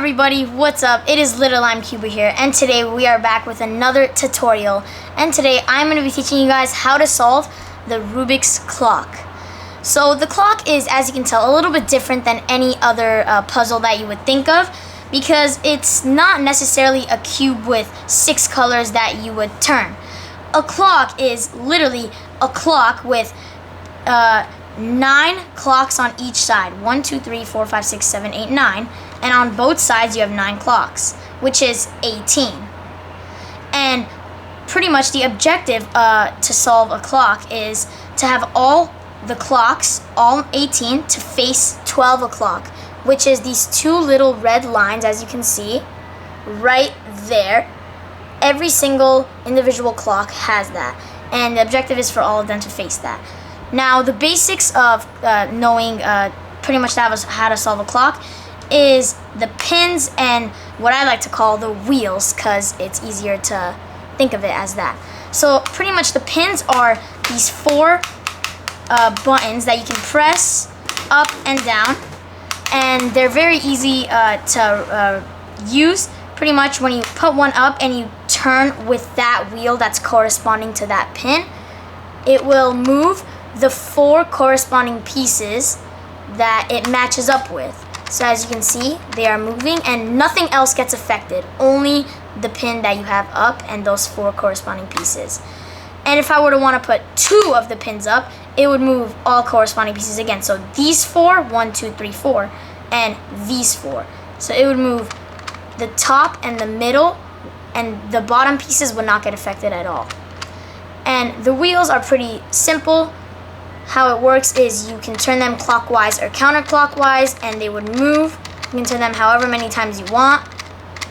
everybody, what's up? It is Little Lime Cuba here, and today we are back with another tutorial. And today I'm going to be teaching you guys how to solve the Rubik's clock. So the clock is, as you can tell, a little bit different than any other puzzle that you would think of, because it's not necessarily a cube with 6 colors that you would turn. A clock is literally a clock with 9 clocks on each side. 1, 2, 3, 4, 5, 6, 7, 8, 9. And on both sides you have 9 clocks, which is 18. And pretty much the objective to solve a clock is to have all the clocks, all 18, to face 12 o'clock, which is these 2 little red lines, as you can see, right there. Every single individual clock has that. And the objective is for all of them to face that. Now, the basics of knowing pretty much how to solve a clock is the pins and what I like to call the wheels, because it's easier to think of it as that. So pretty much the pins are these 4 buttons that you can press up and down, and they're very easy to use. Pretty much when you put one up and you turn with that wheel that's corresponding to that pin, it will move the 4 corresponding pieces that it matches up with. So as you can see, they are moving and nothing else gets affected, only the pin that you have up and those 4 corresponding pieces. And if I were to want to put 2 of the pins up, it would move all corresponding pieces again. So these 4, 1, 2, 3, 4, and these 4. So it would move the top and the middle, and the bottom pieces would not get affected at all. And the wheels are pretty simple. How it works is you can turn them clockwise or counterclockwise and they would move. You can turn them however many times you want.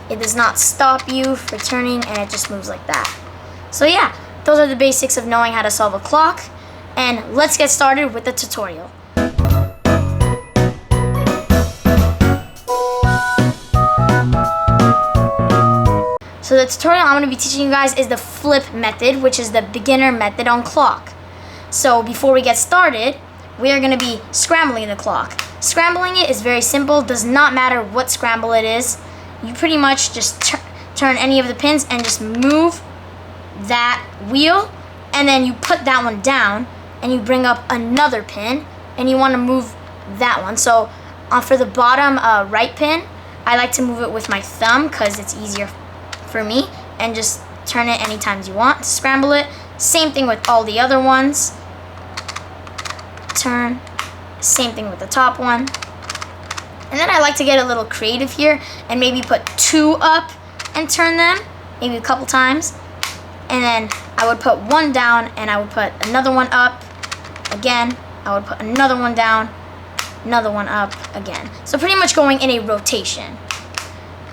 It does not stop you for turning, and it just moves like that. So yeah, those are the basics of knowing how to solve a clock. And let's get started with the tutorial. So the tutorial I'm going to be teaching you guys is the flip method, which is the beginner method on clock. So before we get started, we are going to be scrambling the clock. Scrambling it is very simple. Does not matter what scramble it is. You pretty much just turn any of the pins and just move that wheel, and then you put that one down and you bring up another pin and you want to move that one. So for the bottom right pin, I like to move it with my thumb because it's easier for me, and just turn it any times you want to scramble it. Same thing with all the other ones. Turn. Same thing with the top one. And then I like to get a little creative here and maybe put 2 up and turn them maybe a couple times. And then I would put 1 down and I would put another one up. Again, I would put another one down, another one up again. So pretty much going in a rotation.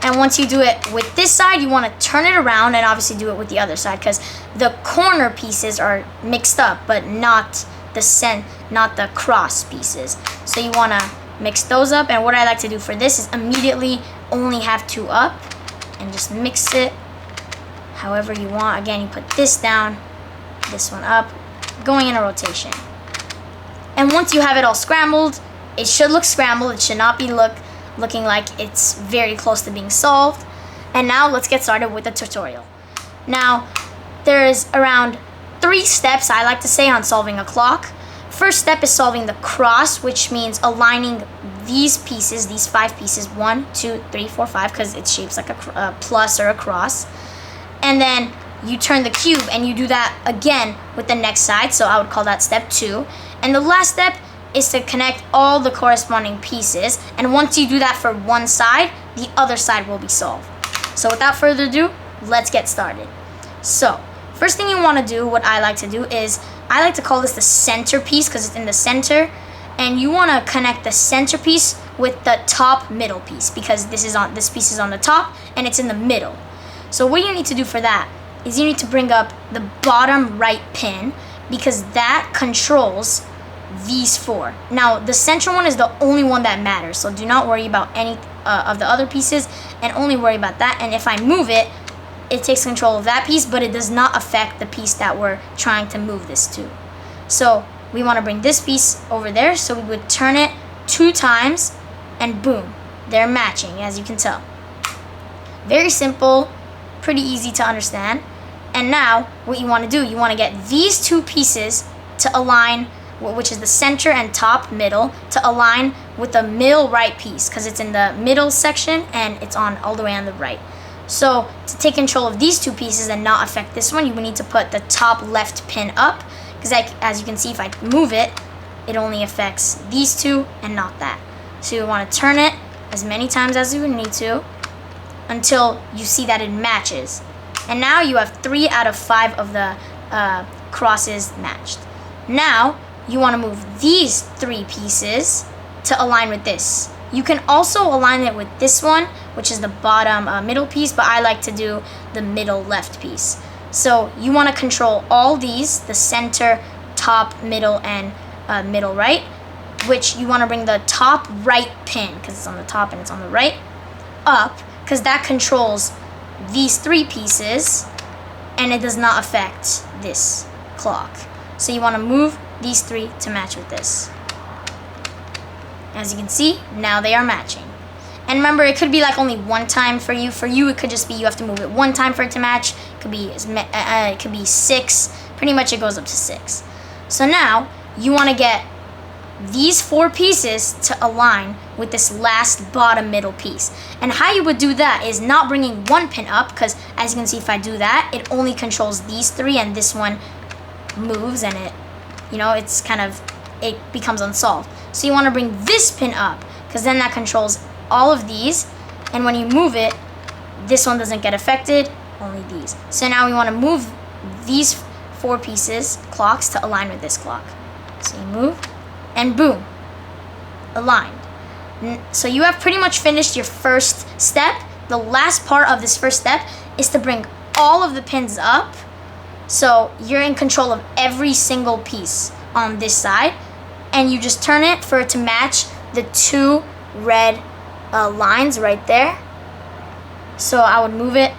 And once you do it with this side, you want to turn it around and obviously do it with the other side, because the corner pieces are mixed up, but not the cross pieces. So you want to mix those up. And what I like to do for this is immediately only have 2 up and just mix it however you want. Again, you put this down, this one up, going in a rotation. And once you have it all scrambled, it should look scrambled. It should not be looking like it's very close to being solved. And now let's get started with the tutorial. Now, there's around 3 steps, I like to say, on solving a clock. First step is solving the cross, which means aligning these pieces, these 5 pieces, 1, 2, 3, 4, 5, because it shapes like a plus or a cross. And then you turn the cube and you do that again with the next side, so I would call that step 2. And the last step is to connect all the corresponding pieces, and once you do that for one side, the other side will be solved. So without further ado, let's get started. So first thing you want to do, what I like to do is, I like to call this the centerpiece because it's in the center, and you want to connect the centerpiece with the top middle piece, because this piece is on the top and it's in the middle. So what you need to do for that is you need to bring up the bottom right pin, because that controls these 4. Now the central one is the only one that matters, so do not worry about any of the other pieces and only worry about that. And if I move it, it takes control of that piece, but it does not affect the piece that we're trying to move this to. So we want to bring this piece over there, so we would turn it 2 times and boom, they're matching, as you can tell. Very simple, pretty easy to understand. And now what you want to do, you want to get these two pieces to align, which is the center and top middle, to align with the middle right piece, because it's in the middle section and it's on all the way on the right. So to take control of these two pieces and not affect this one, you would need to put the top left pin up, because as you can see, if I move it, it only affects these two and not that. So you want to turn it as many times as you would need to until you see that it matches. And now you have 3 out of 5 of the crosses matched. Now you want to move these 3 pieces to align with this. You can also align it with this one, which is the bottom middle piece, but I like to do the middle left piece. So you want to control all these, the center, top, middle, and middle right, which you want to bring the top right pin, because it's on the top and it's on the right, up, because that controls these 3 pieces and it does not affect this clock. So you want to move these 3 to match with this. As you can see, now they are matching. And remember, it could be like only one time for you. For you, it could just be you have to move it one time for it to match. It could be 6. Pretty much it goes up to 6. So now you want to get these 4 pieces to align with this last bottom middle piece. And how you would do that is not bringing one pin up, because as you can see, if I do that, it only controls these 3 and this one moves and it becomes unsolved. So you want to bring this pin up, because then that controls all of these, and when you move it, this one doesn't get affected, only these. So now we want to move these 4 pieces, clocks, to align with this clock. So you move, and boom, aligned. So you have pretty much finished your first step. The last part of this first step is to bring all of the pins up, so you're in control of every single piece on this side, and you just turn it for it to match the 2 red lines right there. So I would move it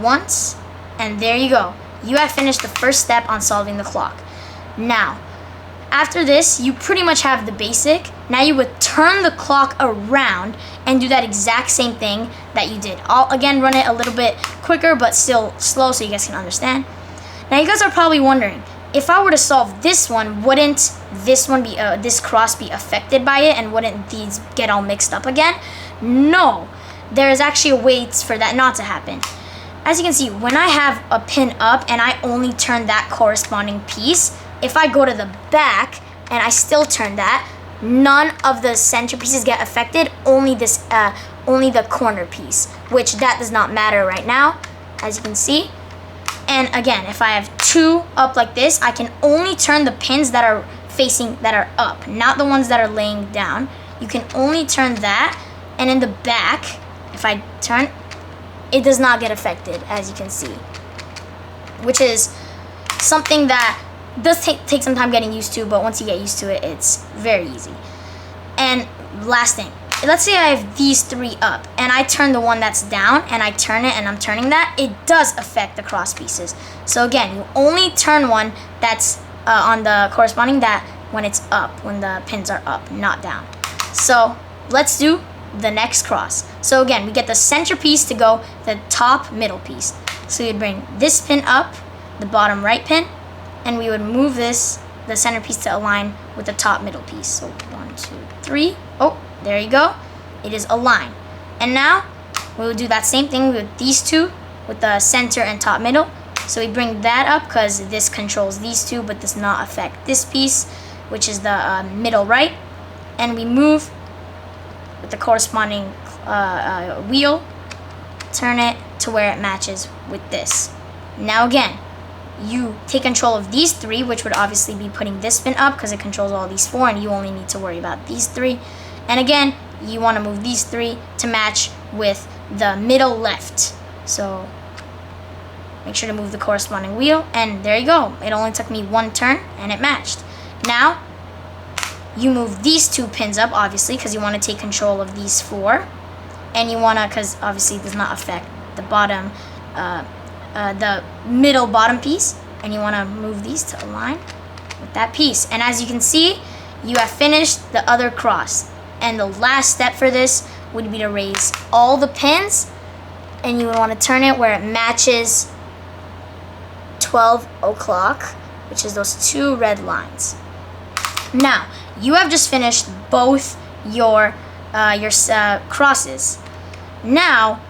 once, and there you go. You have finished the first step on solving the clock. Now, after this, you pretty much have the basic. Now you would turn the clock around and do that exact same thing that you did. I'll again run it a little bit quicker, but still slow so you guys can understand. Now you guys are probably wondering, if I were to solve this one, wouldn't this one be this cross be affected by it, and wouldn't these get all mixed up again? No, there is actually a way for that not to happen. As you can see, when I have a pin up and I only turn that corresponding piece, if I go to the back and I still turn that, none of the center pieces get affected, only the corner piece, which that does not matter right now, as you can see. And again, if I have 2 up like this, I can only turn the pins that are up, not the ones that are laying down. You can only turn that, and in the back, if I turn, it does not get affected, as you can see, which is something that does take some time getting used to, but once you get used to it, it's very easy. And last thing, let's say I have these 3 up, and I turn the one that's down, and I turn it, and I'm turning that, it does affect the cross pieces. So again, you only turn one that's on the corresponding that when it's up, when the pins are up, not down. So let's do the next cross. So again, we get the center piece to go the top middle piece. So you'd bring this pin up, the bottom right pin, and we would move the center piece to align with the top middle piece. So 1, 2, 3. Oh, there you go. It is aligned. And now we will do that same thing with these 2, with the center and top middle. So we bring that up because this controls these 2, but does not affect this piece, which is the middle right. And we move with the corresponding wheel, turn it to where it matches with this. Now again, you take control of these 3, which would obviously be putting this pin up because it controls all these 4, and you only need to worry about these 3. And again, you want to move these 3 to match with the middle left. So make sure to move the corresponding wheel, and there you go. It only took me 1 turn, and it matched. Now, you move these 2 pins up, obviously, because you want to take control of these 4. And you want to, because obviously it does not affect the bottom, the middle bottom piece, and you want to move these to align with that piece. And as you can see, you have finished the other cross. And the last step for this would be to raise all the pins, and you would want to turn it where it matches 12 o'clock, which is those two red lines. Now, you have just finished both your crosses. Now,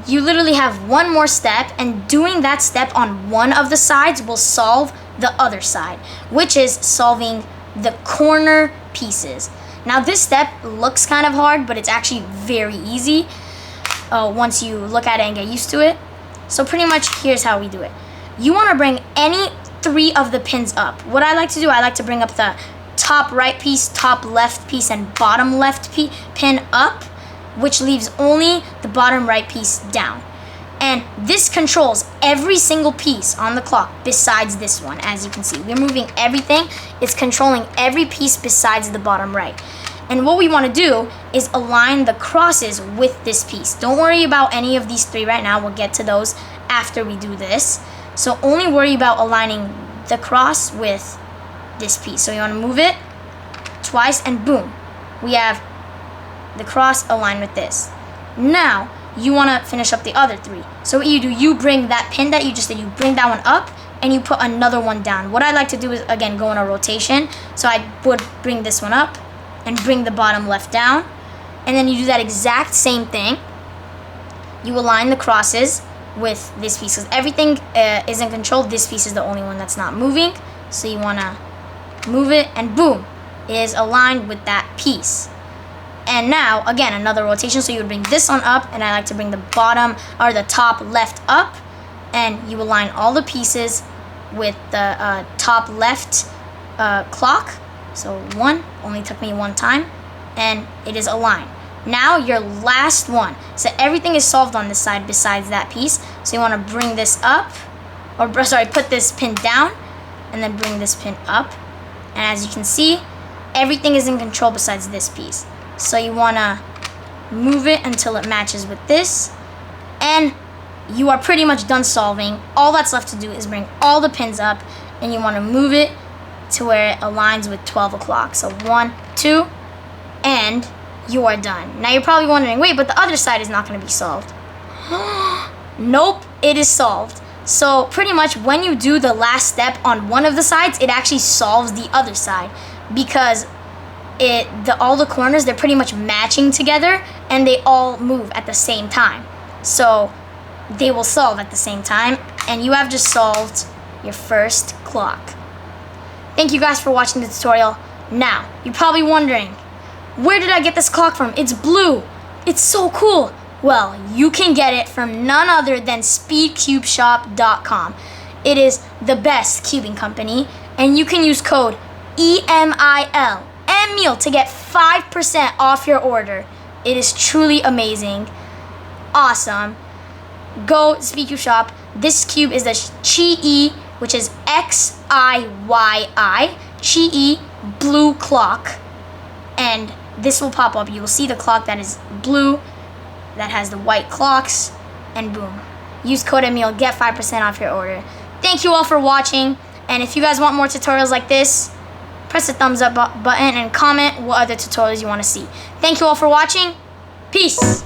you literally have one more step, and doing that step on one of the sides will solve the other side, which is solving the corner pieces. Now, this step looks kind of hard, but it's actually very easy once you look at it and get used to it. So pretty much, here's how we do it. You want to bring any 3 of the pins up. What I like to do, I like to bring up the top right piece, top left piece, and bottom left pin up, which leaves only the bottom right piece down. And this controls every single piece on the clock besides this one. As you can see, we're moving everything. It's controlling every piece besides the bottom right. And what we want to do is align the crosses with this piece. Don't worry about any of these 3 right now. We'll get to those after we do this. So only worry about aligning the cross with this piece. So you want to move it twice, and boom, we have the cross aligned with this. Now, you want to finish up the other 3. So what you do, you bring that pin that you just did, you bring that one up, and you put another one down. What I like to do is, again, go in a rotation. So I would bring this one up and bring the bottom left down. And then you do that exact same thing. You align the crosses with this piece, because everything is in control. This piece is the only one that's not moving. So you want to move it, and boom, it is aligned with that piece. And now, again, another rotation. So you would bring this one up, and I like to bring the bottom or the top left up, and you align all the pieces with the top left clock. So 1 only took me 1 time, and it is aligned. Now your last one. So everything is solved on this side besides that piece. So you want to bring this up, or sorry, put this pin down, and then bring this pin up. And as you can see, everything is in control besides this piece. So you want to move it until it matches with this, and you are pretty much done solving. All that's left to do is bring all the pins up, and you want to move it to where it aligns with 12 o'clock. So 1, 2, and you are done. Now you're probably wondering, wait, but the other side is not going to be solved. Nope, it is solved. So pretty much when you do the last step on one of the sides, it actually solves the other side, because all the corners, they're pretty much matching together, and they all move at the same time. So they will solve at the same time, and you have just solved your first clock. Thank you guys for watching the tutorial. Now, you're probably wondering, where did I get this clock from? It's blue. It's so cool. Well, you can get it from none other than speedcubeshop.com. It is the best cubing company, and you can use code EMIL to get 5% off your order. It is truly amazing. Awesome. Go to Speedcube Shop. This cube is the Chi-E, which is Xiyyi, Chi-E blue clock. And this will pop up. You will see the clock that is blue, that has the white clocks, and boom. Use code EMIL, get 5% off your order. Thank you all for watching, and if you guys want more tutorials like this, press the thumbs up button and comment what other tutorials you want to see. Thank you all for watching. Peace.